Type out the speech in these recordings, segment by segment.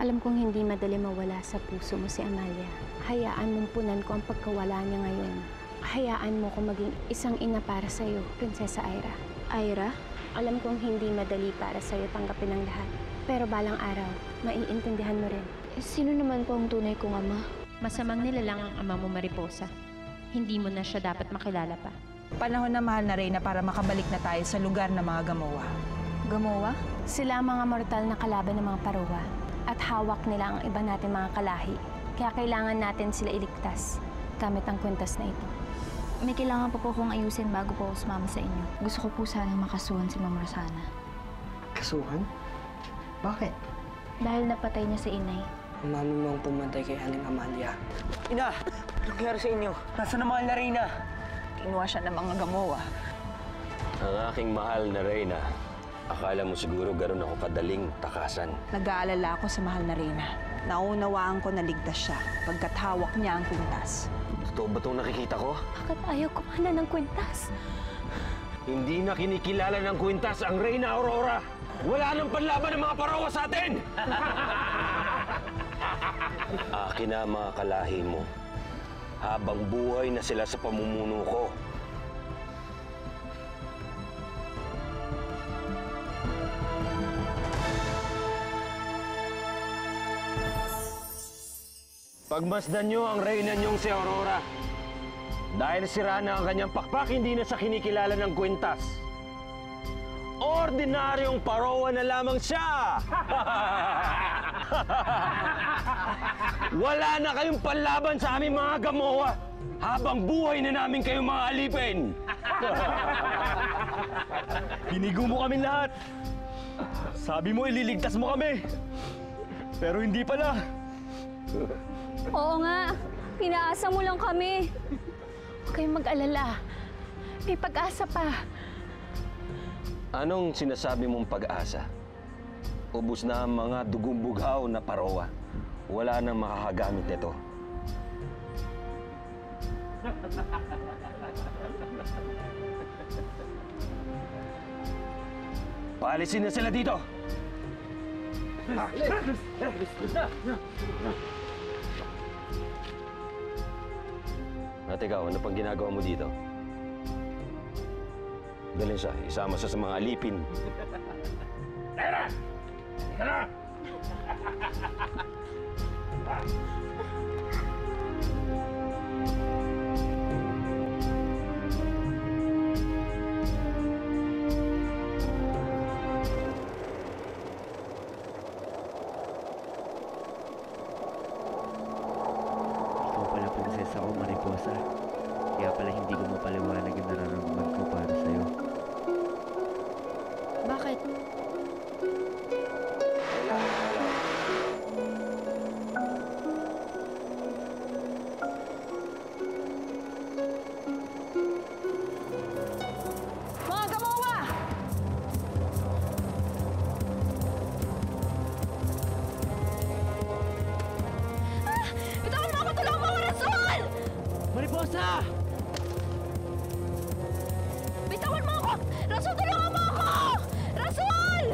Alam kong hindi madali mawala sa puso mo si Amalia. Hayaan mong punan ko ang pagkawala niya ngayon. Hayaan mo ko maging isang ina para sa'yo, Prinsesa Aira. Aira, alam kong hindi madali para sa'yo tanggapin ang lahat. Pero balang araw, maiintindihan mo rin. Sino naman po ang tunay kong ama? Masamang nilalang ang ama mo, Mariposa. Hindi mo na siya dapat makilala pa. Panahon na mahal na Reyna para makabalik na tayo sa lugar ng mga Gamoa. Gamoa? Sila ang mga mortal na kalaban ng mga Parowa. At hawak nila ang iba natin mga kalahi. Kaya kailangan natin sila iligtas gamit ang kwintas na ito. May kailangan pa po kong ayusin bago po ako sumama sa inyo. Gusto ko po sanang makasuhan si Ma'am Rosana. Kasuhan? Bakit? Dahil napatay niya si Inay. Mami mo ang pumatay kay Aling Amalia. Ina! Anong nangyari sa inyo? Nasaan ang mahal na Reyna? Kinuha siya ng mga Gamoa. Ang aking mahal na Reyna, akala mo siguro gano'n ako kadaling takasan. Nag-aalala ako sa mahal na Reyna. Naunawaan ko na ligtas siya pagkat hawak niya ang kwintas. Totoo ba itong nakikita ko? Bakit ayaw kumana ng kwintas? Hindi na kinikilala ng kwintas ang Reyna Aurora. Wala nang panlaban ng mga Parowa sa atin! Akin na ang mga kalahi mo. Habang buhay na sila sa pamumuno ko. Pagmasdan niyo ang Reyna niyong si Aurora. Dahil sira na ang kanyang pakpak, hindi na siya kinikilala ng kwintas. Ordinaryong Parowa na lamang siya! Wala na kayong panlaban sa aming mga Gamoa habang buhay na namin kayong mga alipin! Hinigo mo kami lahat. Sabi mo ililigtas mo kami. Pero hindi pala. Oo nga. Pinaasa mo lang kami. Huwag kayong mag-alala. May pag-asa pa. Anong sinasabi mong pag-asa? Ubus na ang mga dugumbughaw na Parowa. Wala nang makakagamit nito. Paalisin na sila dito! At ikaw, ano pang ginagawa mo dito? Dalhin siya, isama siya sa mga alipin. Tara! Tara! Ikaw pala prinsesa ko, Mariposa. Kaya pala hindi ko mapaliwanag yung nararamdaman ko para sa'yo. Bakit? Mga Gamoa! Bitawan mo ako! Tulungan mo ako, Rasul! Mariposa! Bitawan mo ako! Rasul, tulungan mo ako! Rasul!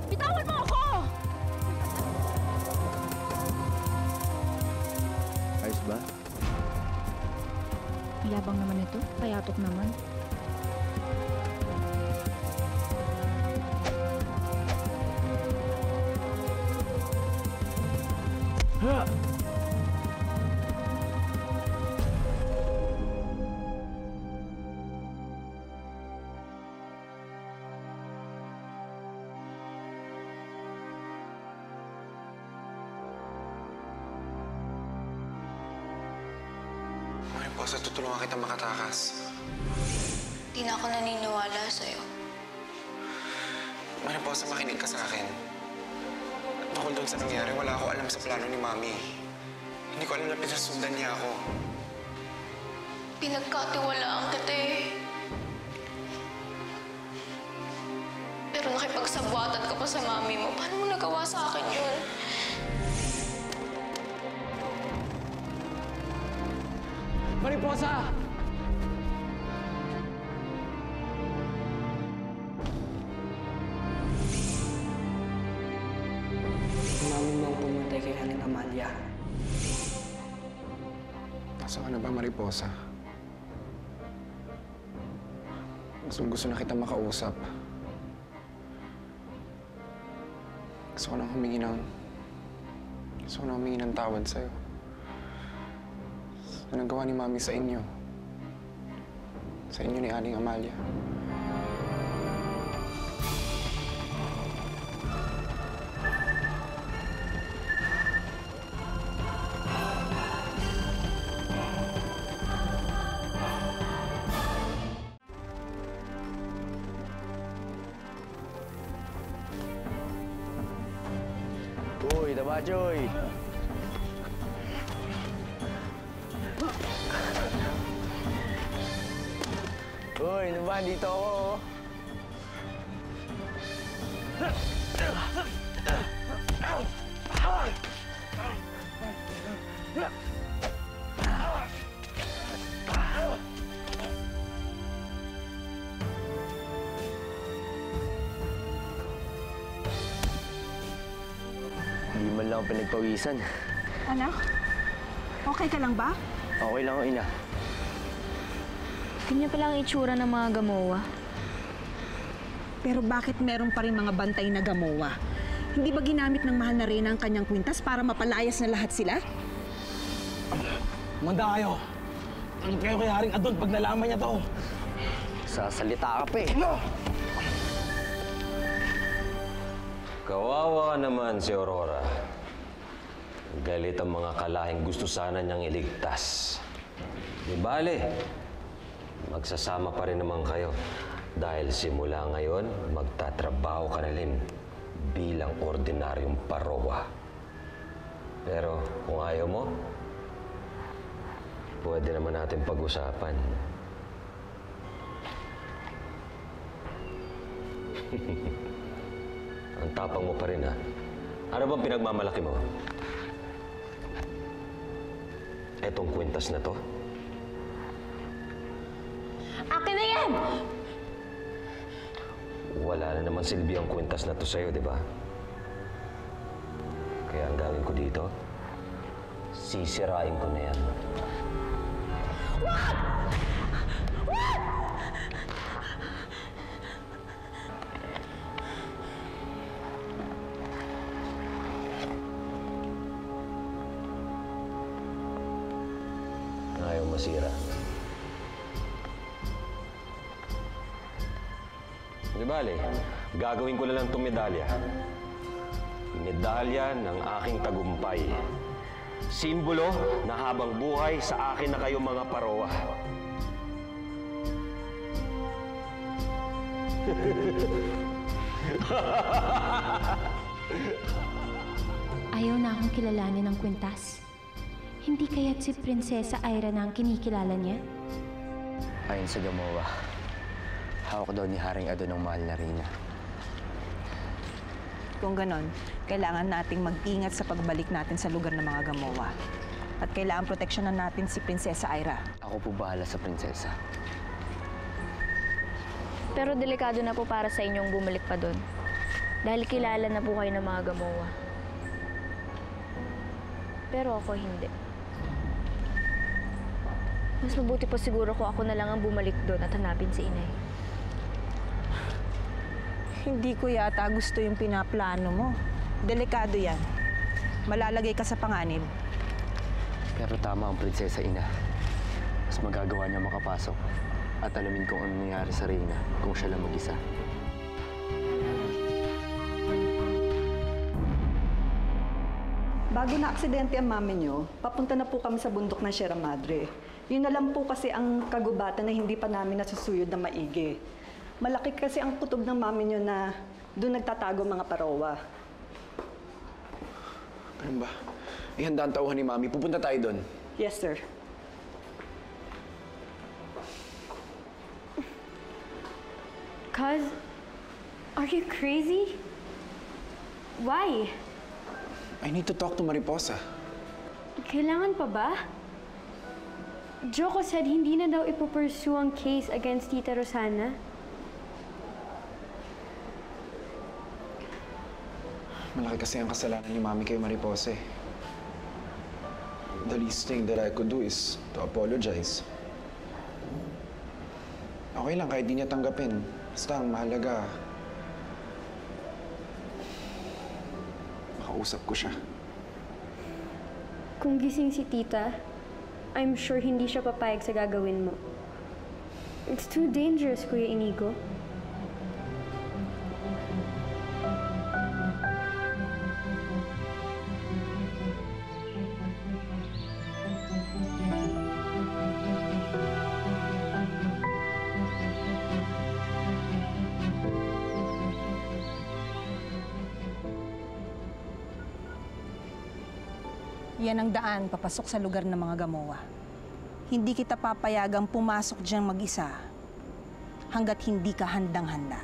Bitawan mo ako! Ayos ba? Yabang naman ito. Payatok naman. Ha! Mariposa, tutulungan kita makatakas. Di na ako naniniwala sa'yo. Mariposa, makinig ka sa akin. Tungkol doon sa nangyari, wala ako alam sa plano ni Mami. Hindi ko alam na pinasundan niya ako. Pinagkatiwalaan kita eh. Pero nakipagsabwatan ka pa sa mami mo. Paano mo nagawa sa akin yun? Mariposa! Mami Saan ka na ba, Mariposa? Gusto na kita makausap. Gusto ko nang humingi ng tawad sa'yo. Sa nagawa ni Mami sa inyo. Sa inyo ni Aling Amalia. Uy, Dabajoy! Uy, naman, dito ako. Hindi man lang ako pinagpawisan. Anak, okay ka lang ba? Okay lang ako, ina. Ganyan pala ang itsura ng mga gamowa. Pero bakit meron pa rin mga bantay na gamowa? Hindi ba ginamit ng mahal na Reyna ang kanyang kwintas para mapalayas na lahat sila? Manda kayo. Ang kayo kay Haring Adon pag nalaman niya to. Sasalita ka pa eh. Kawawa naman si Aurora. Galit ang mga kalahing gusto sana niyang iligtas. Di bale, magsasama pa rin naman kayo. Dahil simula ngayon, magtatrabaho ka na rin bilang ordinaryong parowa. Pero kung ayaw mo, pwede naman natin pag-usapan. Ang tapang mo pa rin, ha? Ano bang pinagmamalaki mo? Etong kwintas na to? Akin na yan! Wala na naman silbi ang kwintas na to sa'yo, di ba? Kaya ang gawin ko dito, sisirain ko na yan. Ayaw masira. Di bale, gagawin ko na lang itong medalya. Medalya ng aking tagumpay. Simbolo na habang buhay sa akin na kayo mga parowa. Ayaw na akong kilalanin ng kwintas. Hindi kaya't si Prinsesa Aira na ang kinikilala niya? Ayon sa Gamowa, hawak daw ni Haring Adon ang mahal na Reyna. Kung ganon, kailangan nating mag-ingat sa pagbalik natin sa lugar ng mga gamowa. At kailangan proteksyonan natin si Prinsesa Aira. Ako po bahala sa prinsesa. Pero delikado na po para sa inyong bumalik pa doon. Dahil kilala na po kayo ng mga gamowa. Pero ako hindi. Mas mabuti pa siguro kung ako na lang ang bumalik doon at hanapin si Inay. Hindi ko yata gusto yung pinaplano mo. Delikado yan. Malalagay ka sa panganib. Pero tama ang prinsesa ina. Mas magagawa niya makapasok at alamin kung ano nangyari sa Reyna kung siya lang mag-isa. Bago na aksidente ang mami niyo, papunta na po kami sa bundok ng Sierra Madre. Yun na lang po kasi ang kagubatan na hindi pa namin nasusuyod na maigi. Malaki kasi ang kutob ng mami niyo na doon nagtatago mga parowa. Ganun ba? Ihanda ang tauhan ni Mami. Pupunta tayo doon. Yes, sir. Cuz, are you crazy? Why? I need to talk to Mariposa. Kailangan pa ba? Joko said hindi na daw ipupursue ang case against Tita Rosana. Malaki kasi ang kasalanan ni Mami kay Mariposa eh. the least thing that I could do is to apologize. Okay lang kahit di niya tanggapin. Basta ang mahalaga, makausap ko siya. Kung gising si tita, I'm sure hindi siya papayag sa gagawin mo. It's too dangerous, Kuya Inigo. Yan ang daan papasok sa lugar ng mga gamowa. Hindi kita papayagang pumasok diyang mag-isa hanggat hindi ka handang-handa.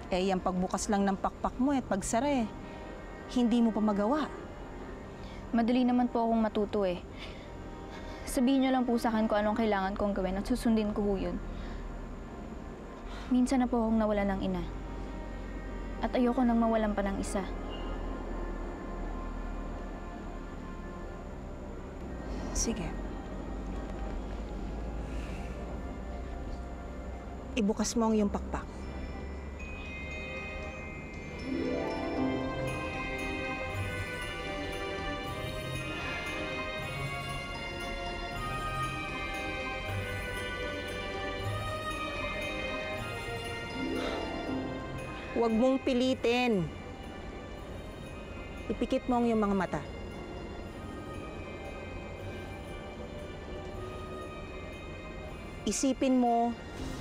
Eh, yung pagbukas lang ng pakpak mo at pagsara hindi mo pa magawa. Madali naman po akong matuto eh. Sabihin niyo lang po sa akin kung anong kailangan kong gawin at susundin ko po yun. Minsan na po akong nawalan ng ina. At ayoko nang mawalan pa ng isa. Sige. Ibukas mo ang iyong pakpak. Huwag mong pilitin. Ipikit mo ang iyong mga mata. Isipin mo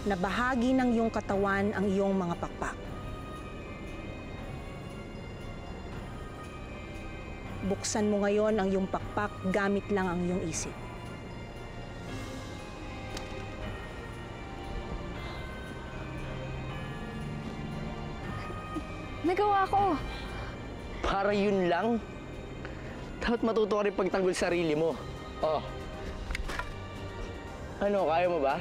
na bahagi ng iyong katawan ang iyong mga pakpak. Buksan mo ngayon ang iyong pakpak gamit lang ang iyong isip. Nagawa ko! Para yun lang? Dapat matuto ka rin pagtanggol sarili mo. Oh. Ano, kaya mo ba?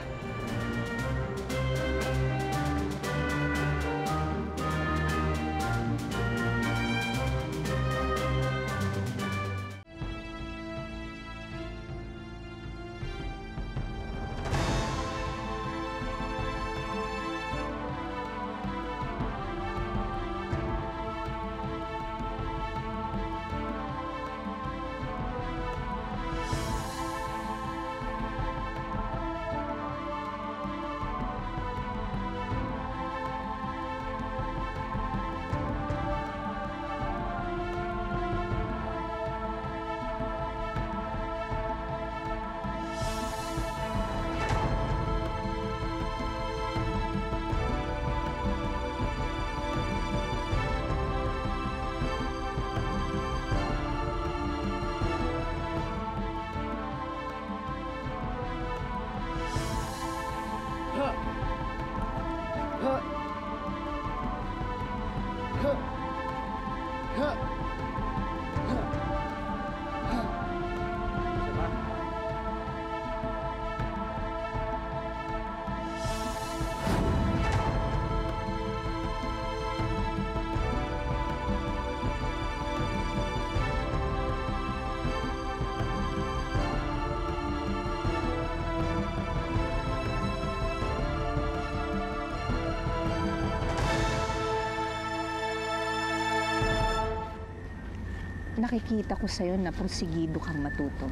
Nakikita ko sa'yo na porsigido kang matuto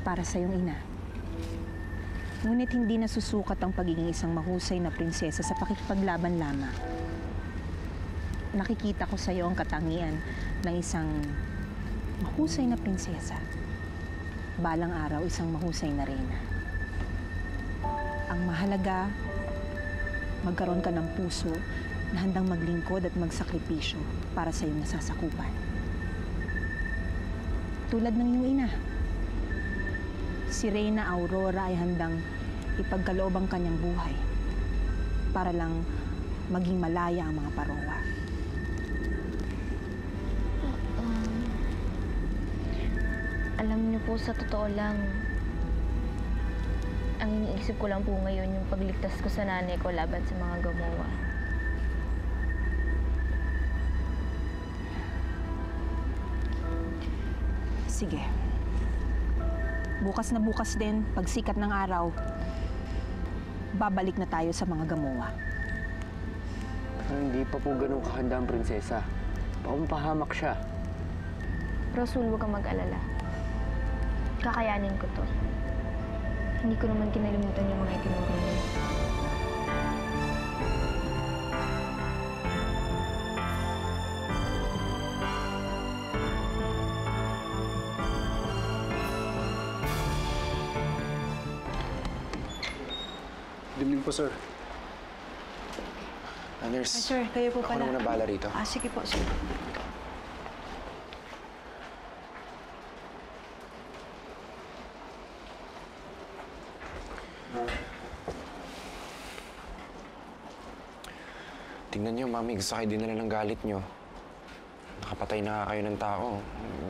para sa iyong ina. Ngunit hindi nasusukat ang pagiging isang mahusay na prinsesa sa pakikipaglaban lamang. Nakikita ko sa'yo ang katangian ng isang mahusay na prinsesa. Balang araw, isang mahusay na reyna. Ang mahalaga, magkaroon ka ng puso na handang maglingkod at magsakripisyo para sa iyong nasasakupan. Tulad ng iyong ina. Si Reyna Aurora ay handang ipagkaloob ang kanyang buhay para lang maging malaya ang mga parowa. Alam niyo po, sa totoo lang, ang iniisip ko lang po ngayon yung pagligtas ko sa nanay ko laban sa mga gamowa. Sige. Bukas na bukas din, pag sikat ng araw, babalik na tayo sa mga gamuwa. Pero hindi pa po ganun kahanda ang prinsesa. Baka mapahamak siya. Rasul, huwag kang mag-alala. Kakayanin ko to. Hindi ko naman kinalimutan yung mga itinuro mo. Good evening po, sir. Nurse, Sir, kayo po ako pala. na muna bahala rito. Sige po, sir. Tingnan niyo, Mami, gusto kayo dinala ng galit niyo. Nakapatay na kayo ng tao.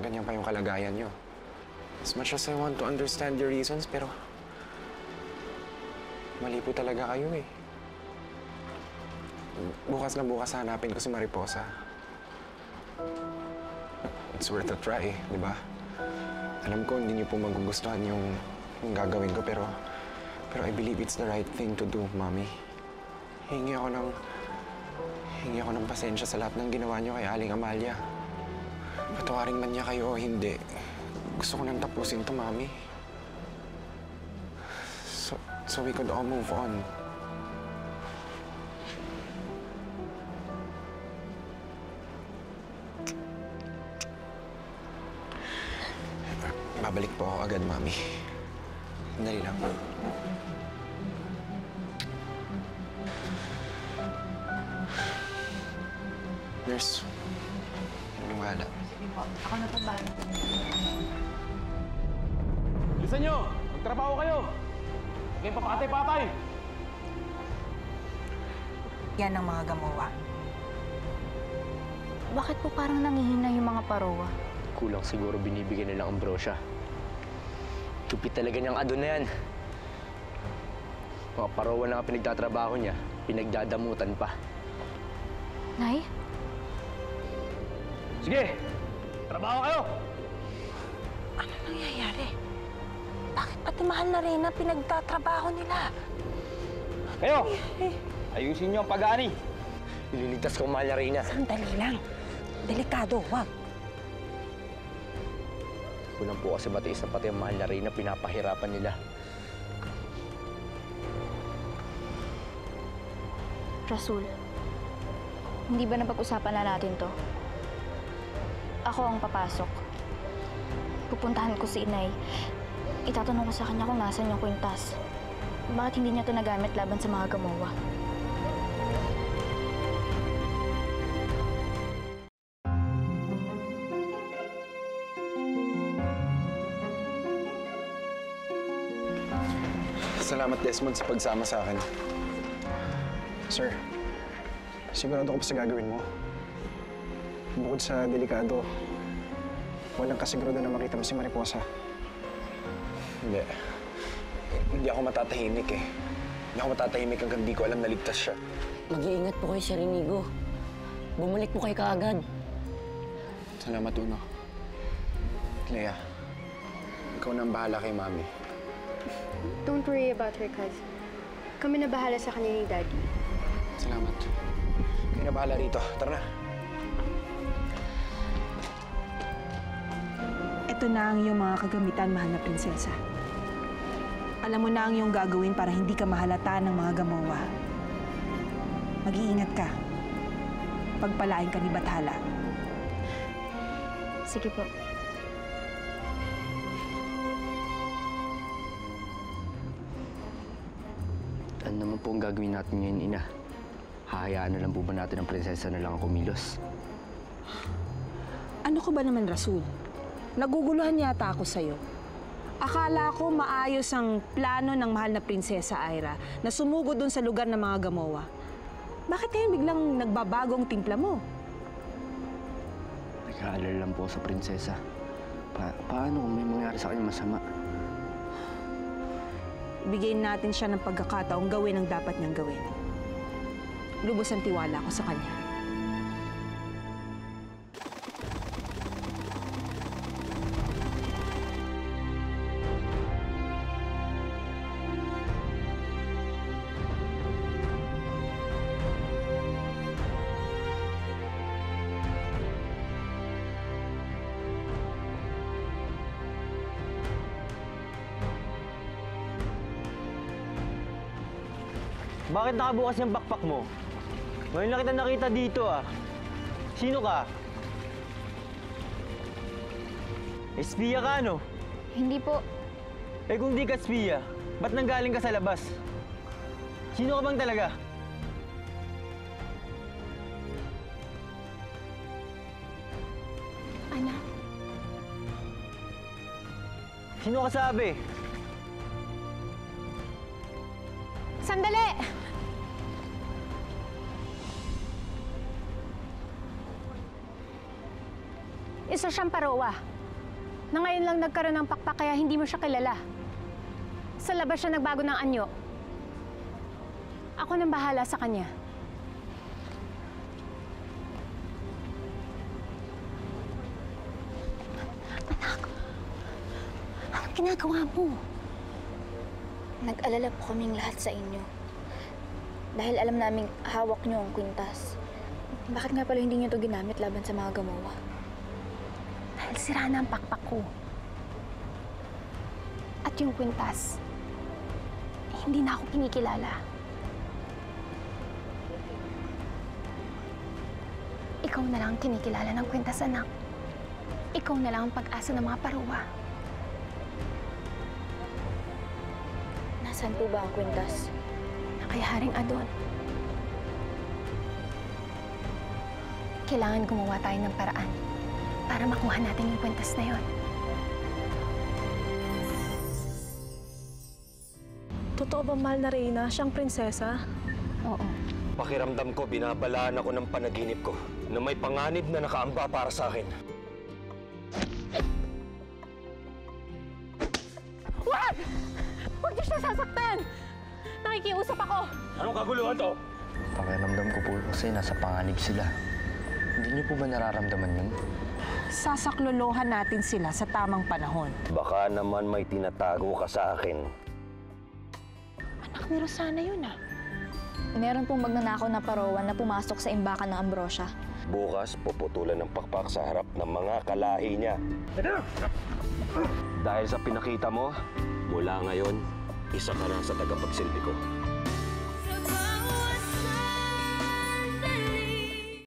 Ganyan pa yung kalagayan niyo. As much as I want to understand your reasons, pero mali po talaga kayo eh. Bukas na bukas hanapin ko si Mariposa. It's worth a try, di ba? Alam ko hindi niyo po magugustuhan yung gagawin ko, pero I believe it's the right thing to do, Mami. Hingi ako ng pasensya sa lahat ng ginawa niyo kay Aling Amalia. Patawarin man niya kayo o hindi, gusto ko nang tapusin to, Mami. So we could all move on. Babalik po ako agad, Mami. Sandali lang. Nurse, yung bahala. Ako na po ba? Bilisan nyo! Magtrabaho kayo! Huwag kayong papatay-patay! Yan ang mga gamuwa. Bakit po parang nangihina yung mga parowa? Kulang siguro binibigyan nilang ambrosya. Tupit talaga niyang adon na yan. Mga parawan na nga pinagtatrabaho niya, pinagdadamutan pa. Nay? Sige! Trabaho kayo! Ano nangyayari? Bakit pati mahal na Reyna pinagtatrabaho nila? Kayo! Ayusin niyo ang pag-aani! Ililigtas ko ang mahal na Reyna. Sandali lang. Delikado, wag. Kulang po kasi matiis na pati ang mahal na Reyna, pinapahirapan nila. Rasul, hindi ba napag-usapan na natin to? Ako ang papasok. Pupuntahan ko si Inay. Itatanong ko sa kanya kung nasan yung kwintas. Bakit hindi niya to nagamit laban sa mga gamuwa? Salamat, Desmond, sa pagsama sa akin. Sir, sigurado ko pa sa gagawin mo. Bukod sa delikado, walang kasigurado na makita mo si Mariposa. Hindi ako matatahimik eh. Hindi ako matatahimik hanggang di ko alam na ligtas siya. Mag-iingat po kayo, Sir Inigo. Bumalik po kayo kaagad. Salamat, Uno. Clea, ikaw na ang bahala kay Mami. Don't worry about her, cuz. Kami na bahala sa kanya ni Daddy. Salamat. Kayo na bahala rito. Tara na. Ito na ang iyong mga kagamitan, mahal na prinsesa. Alam mo na ang iyong gagawin para hindi ka mahalata ng mga gamuwa. Mag-iingat ka. Pagpalain ka ni Bathala. Sige po. Ano naman po ang gagawin natin ngayon, Ina? Hahayaan na lang po ba natin ang prinsesa na lang ang kumilos? Ano ko ba naman, Rasul? Naguguluhan yata ako sa'yo. Akala ko maayos ang plano ng mahal na prinsesa Aira na sumugod dun sa lugar ng mga gamowa. Bakit ngayon biglang nagbabagong timpla mo? Nag-aalala lang po sa prinsesa. Paano kung may mangyari sa kanya masama? Bigyan natin siya ng pagkakataong gawin ang dapat niyang gawin. Lubos ang tiwala ko sa kanya. Bakit nakabukas yung backpack mo? Ngayon lang kita nakita dito ah. Sino ka? Espiya ka, no? Hindi po. Eh kung di ka espiya, ba't nanggaling ka sa labas? Sino ka bang talaga? Anak, Sino ka sabi? sandali! Isa siyang parowa. Na ngayon lang nagkaroon ng pakpak kaya hindi mo siya kilala. Sa labas siya nagbago ng anyo. Ako nang bahala sa kanya. Anak, anong ginagawa mo? Nag-alala po kaming lahat sa inyo. Dahil alam naming hawak niyo ang kwintas. Bakit nga pala hindi niyo to ginamit laban sa mga gumawa? Dahil sira na ang pakpak ko. At yung kwintas, hindi na ako kinikilala. Ikaw na lang ang kinikilala ng kwintas, anak. Ikaw na lang ang pag-asa ng mga paruwa. Nasaan po ba ang kwintas? Na kay Haring Adon. Kailangan gumawa tayo ng paraan para makuha natin yung kwintas na yon. Totoo ba, mahal na Reyna? Siyang prinsesa? Oo. Pakiramdam ko, binabalaan ako ng panaginip ko na may panganib na nakaamba para sa akin. Wag! Huwag niyo siya sasaktan! Nakikiusap ako! Anong kaguluhan to? Pakiramdam ko po kasi nasa panganib sila. Hindi niyo po ba nararamdaman yun? Sasaklolohan natin sila sa tamang panahon. Baka naman may tinatago ka sa akin. Anak ni Rosana yun ah. Meron pong magnanakaw na parawan na pumasok sa imbakan ng Ambrosia. Bukas, puputulan ng pakpak sa harap ng mga kalahi niya. Dahil sa pinakita mo, mula ngayon, isa ka na sa tagapagsilbi ko.